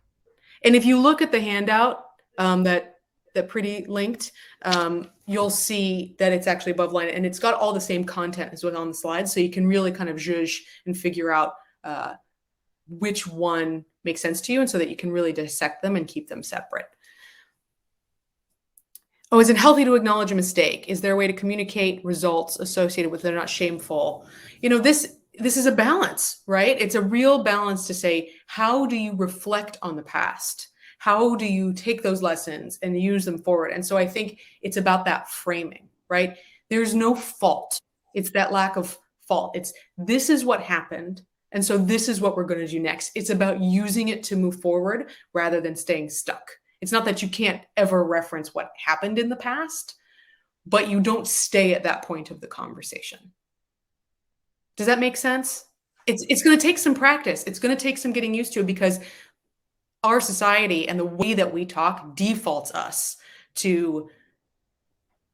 And if you look at the handout that Preeti linked, you'll see that it's actually above line, and it's got all the same content as what's on the slide. So you can really kind of zhuzh and figure out which one makes sense to you, and so that you can really dissect them and keep them separate. Oh, is it healthy to acknowledge a mistake? Is there a way to communicate results associated with it that are not shameful? You know, this is a balance, right? It's a real balance to say, how do you reflect on the past? How do you take those lessons and use them forward? And so I think it's about that framing, right? There's no fault. It's that lack of fault. It's this is what happened. And so this is what we're going to do next. It's about using it to move forward rather than staying stuck. It's not that you can't ever reference what happened in the past, but you don't stay at that point of the conversation. Does that make sense? It's going to take some practice. It's going to take some getting used to it because our society and the way that we talk defaults us to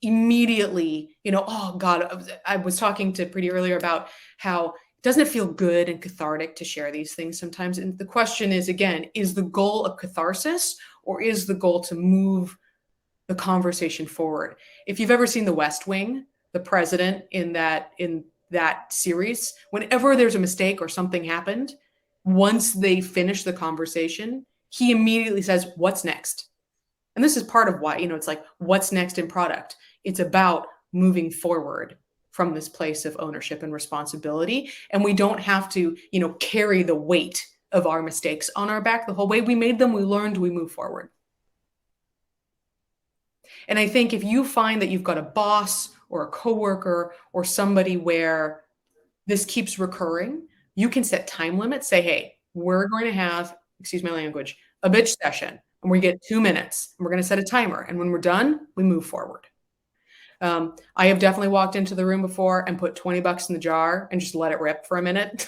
immediately, you know, oh God, I was talking to Preeti earlier about how doesn't it feel good and cathartic to share these things sometimes? And the question is, again, is the goal of catharsis or is the goal to move the conversation forward? If you've ever seen The West Wing, the president in that series, whenever there's a mistake or something happened, once they finish the conversation, he immediately says, what's next? And this is part of why, you know, it's like, what's next in product? It's about moving forward from this place of ownership and responsibility. And we don't have to, you know, carry the weight of our mistakes on our back the whole way. We made them, we learned, we move forward. And I think if you find that you've got a boss or a coworker or somebody where this keeps recurring, you can set time limits, say, hey, we're going to have, excuse my language, a bitch session, and we get 2 minutes, and we're going to set a timer. And when we're done, we move forward. I have definitely walked into the room before and put $20 in the jar and just let it rip for a minute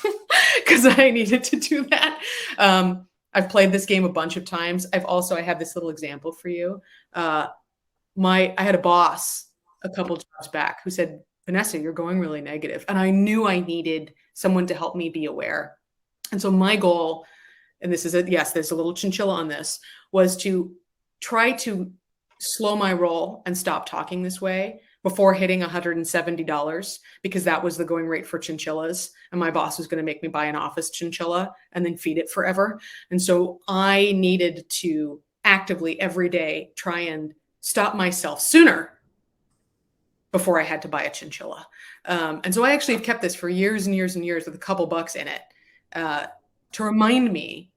because I needed to do that. I've played this game a bunch of times. I have this little example for you. I had a boss a couple jobs back who said, Vanessa, you're going really negative. And I knew I needed someone to help me be aware. And so my goal, and this is yes, there's a little chinchilla on this, was to try to slow my roll and stop talking this way before hitting $170, because that was the going rate for chinchillas. And my boss was going to make me buy an office chinchilla and then feed it forever. And so I needed to actively every day try and stop myself sooner before I had to buy a chinchilla. And so I actually have kept this for years and years and years with a couple bucks in it to remind me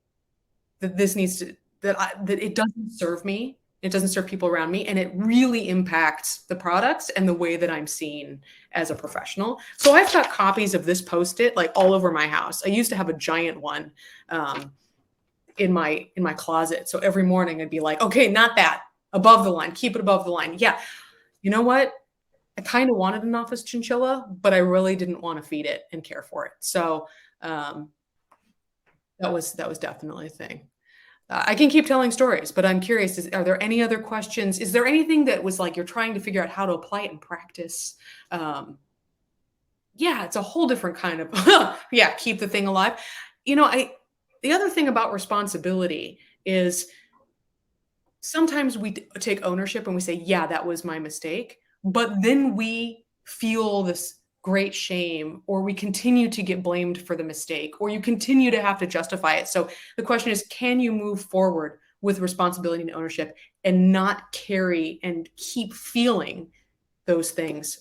that this needs to, that it doesn't serve me. It doesn't serve people around me, and it really impacts the products and the way that I'm seen as a professional. So I've got copies of this Post-it like all over my house. I used to have a giant one in my closet. So every morning I'd be like, okay, not that, above the line, keep it above the line. Yeah, you know what? I kind of wanted an office chinchilla, but I really didn't want to feed it and care for it. So that was definitely a thing. I can keep telling stories, but I'm curious, are there any other questions? Is there anything that was like you're trying to figure out how to apply it in practice? yeah, it's a whole different kind of, yeah, keep the thing alive. The other thing about responsibility is sometimes we take ownership and we say, yeah, that was my mistake. But then we feel this great shame, or we continue to get blamed for the mistake, or you continue to have to justify it. So the question is, can you move forward with responsibility and ownership and not carry and keep feeling those things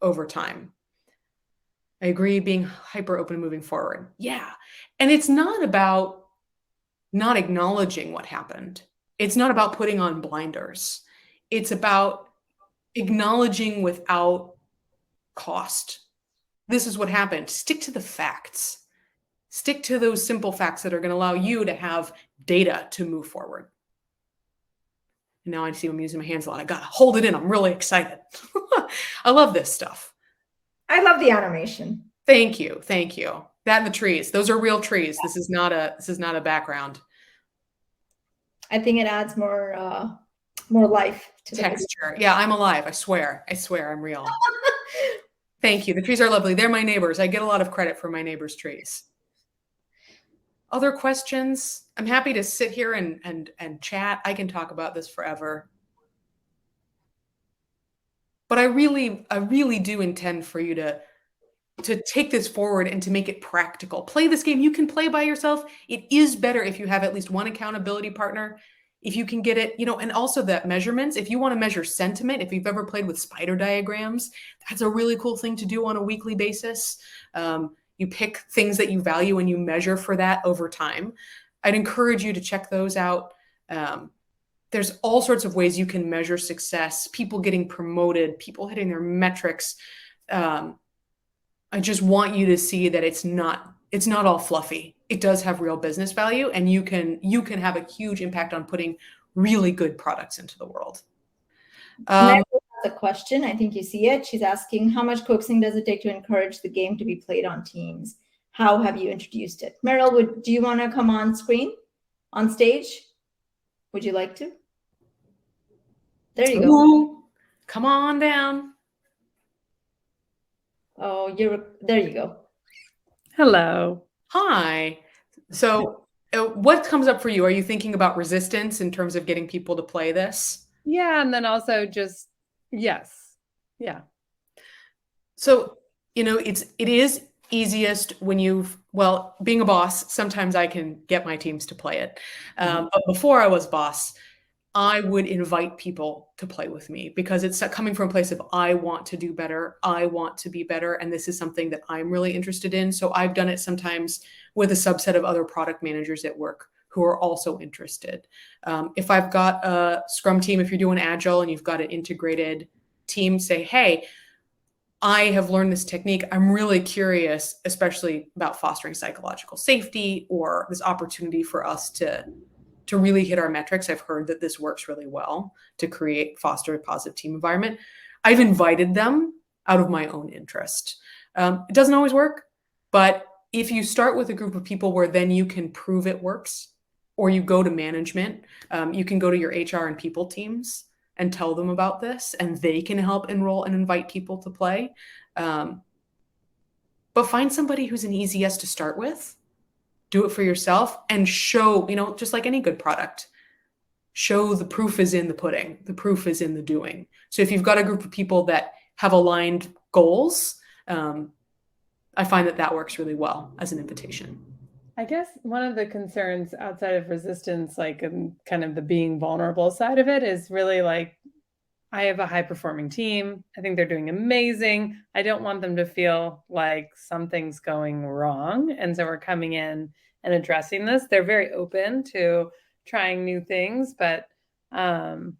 over time? I agree, being hyper open and moving forward. Yeah. And it's not about not acknowledging what happened. It's not about putting on blinders. It's about acknowledging without cost. This is what happened. Stick to the facts. Stick to those simple facts that are going to allow you to have data to move forward. And now I see I'm using my hands a lot. I got to hold it in. I'm really excited. I love this stuff. I love the animation. Thank you. Thank you. That and the trees. Those are real trees. This is not a background. I think it adds more life to the texture. Yeah, I'm alive. I swear I'm real. Thank you. The trees are lovely. They're my neighbors. I get a lot of credit for my neighbors' trees. Other questions? I'm happy to sit here and chat. I can talk about this forever. But I really do intend for you to take this forward and to make it practical. Play this game. You can play by yourself. It is better if you have at least one accountability partner. If you can get it, and also that measurements, if you want to measure sentiment, if you've ever played with spider diagrams, that's a really cool thing to do on a weekly basis. You pick things that you value and you measure for that over time. I'd encourage you to check those out. There's all sorts of ways you can measure success, people getting promoted, people hitting their metrics. I just want you to see that it's not all fluffy. It does have real business value, and you can have a huge impact on putting really good products into the world. Meryl has a question. I think you see it. She's asking, how much coaxing does it take to encourage the game to be played on Teams? How have you introduced it? Meryl, do you want to come on stage? Would you like to? There you go. Ooh, come on down. Oh, there you go. Hello. Hi. So what comes up for you? Are you thinking about resistance in terms of getting people to play this? Yeah. And then also just, yes. Yeah. So, it is easiest when being a boss, sometimes I can get my teams to play it. But before I was boss, I would invite people to play with me because it's coming from a place of, I want to do better. I want to be better. And this is something that I'm really interested in. So I've done it sometimes with a subset of other product managers at work who are also interested. If I've got a Scrum team, if you're doing Agile and you've got an integrated team, say, hey, I have learned this technique. I'm really curious, especially about fostering psychological safety or this opportunity for us to really hit our metrics. I've heard that this works really well to foster a positive team environment. I've invited them out of my own interest. It doesn't always work, but if you start with a group of people where then you can prove it works, or you go to management, you can go to your HR and people teams and tell them about this, and they can help enroll and invite people to play. But find somebody who's an easy yes to start with. Do it for yourself and show, just like any good product, show the proof is in the pudding. The proof is in the doing. So if you've got a group of people that have aligned goals, I find that works really well as an invitation. I guess one of the concerns outside of resistance, kind of the being vulnerable side of it, is really I have a high performing team. I think they're doing amazing. I don't want them to feel like something's going wrong. And so we're coming in and addressing this. They're very open to trying new things, but, and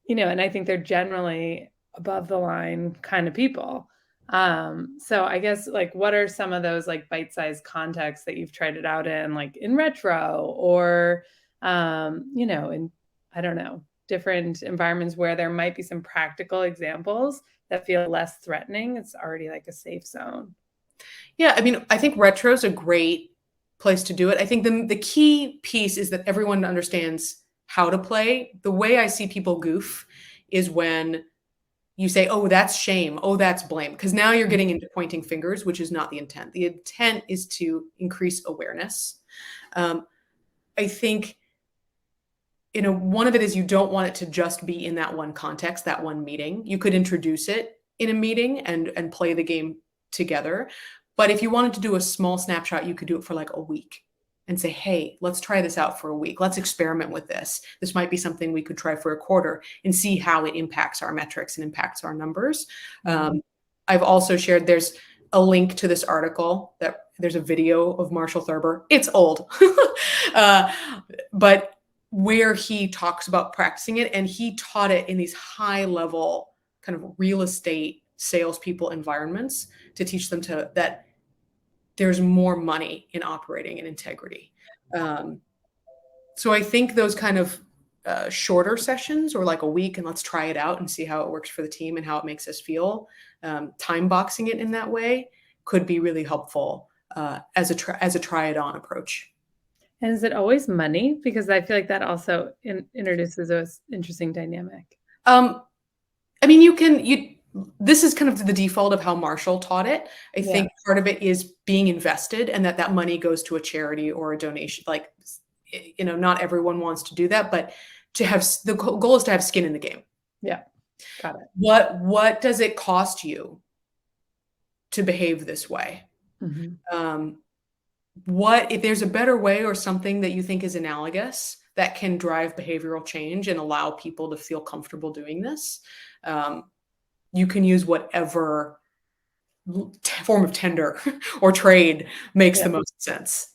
I think they're generally above the line kind of people. So I guess what are some of those bite-sized contexts that you've tried it out in retro or, in, I don't know, different environments where there might be some practical examples that feel less threatening? It's already a safe zone. Yeah. I think retro is a great place to do it. I think the key piece is that everyone understands how to play. The way I see people goof is when you say, oh, that's shame. Oh, that's blame. Because now you're getting into pointing fingers, which is not the intent. The intent is to increase awareness. I think, one of it is you don't want it to just be in that one context, that one meeting. You could introduce it in a meeting and play the game together. But if you wanted to do a small snapshot, you could do it for like a week and say, hey, let's try this out for a week. Let's experiment with this. This might be something we could try for a quarter and see how it impacts our metrics and impacts our numbers. I've also shared, there's a link to this article that there's a video of Marshall Thurber. It's old, but where he talks about practicing it, and he taught it in these high level kind of real estate salespeople environments to teach them that there's more money in operating in integrity. So I think those kind of shorter sessions, or like a week, and let's try it out and see how it works for the team and how it makes us feel, time boxing it in that way could be really helpful as a try it on approach. And is it always money? Because I feel like that also introduces an interesting dynamic. I mean, this is kind of the default of how Marshall taught it. I think part of it is being invested, and that money goes to a charity or a donation. Like, not everyone wants to do that, but the goal is to have skin in the game. Yeah. Got it. What does it cost you to behave this way? Mm-hmm. What if there's a better way or something that you think is analogous that can drive behavioral change and allow people to feel comfortable doing this? You can use whatever form of tender or trade makes the most sense.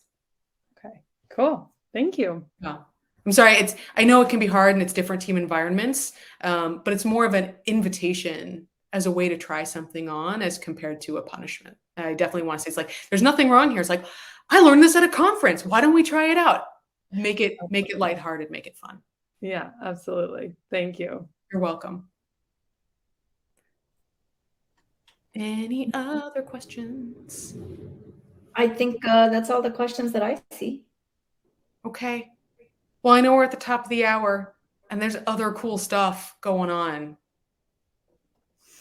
Okay, cool. Thank you. Yeah. I'm sorry. I know it can be hard and it's different team environments, but it's more of an invitation as a way to try something on as compared to a punishment. And I definitely want to say, it's like, there's nothing wrong here. It's like, I learned this at a conference. Why don't we try it out? Make it lighthearted, make it fun. Yeah, absolutely. Thank you. You're welcome. Any other questions? I think that's all the questions that I see. Okay. Well, I know we're at the top of the hour and there's other cool stuff going on.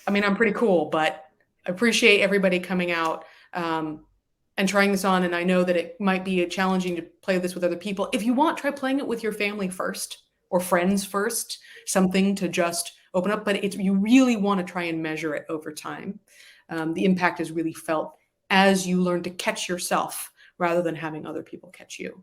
I mean, I'm pretty cool, but I appreciate everybody coming out and trying this on. And I know that it might be challenging to play this with other people. If you want, try playing it with your family first or friends first, something to just open up. But you really want to try and measure it over time. The impact is really felt as you learn to catch yourself rather than having other people catch you.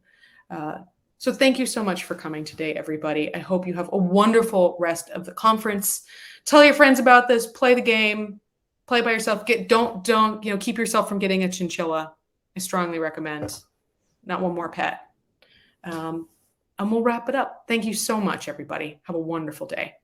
So thank you so much for coming today, everybody. I hope you have a wonderful rest of the conference. Tell your friends about this, play the game, play by yourself. Don't keep yourself from getting a chinchilla. I strongly recommend not one more pet. And we'll wrap it up. Thank you so much, everybody. Have a wonderful day.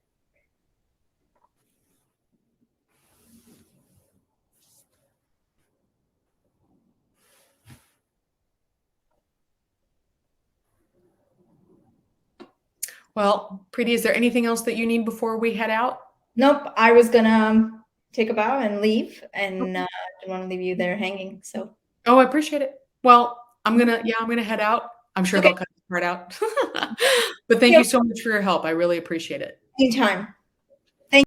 Well, Preeti, is there anything else that you need before we head out? Nope. I was gonna take a bow and leave, and I didn't want to leave you there hanging. So. Oh, I appreciate it. Well, I'm gonna head out. I'm sure they'll cut this part out. But thank you so much for your help. I really appreciate it. Anytime.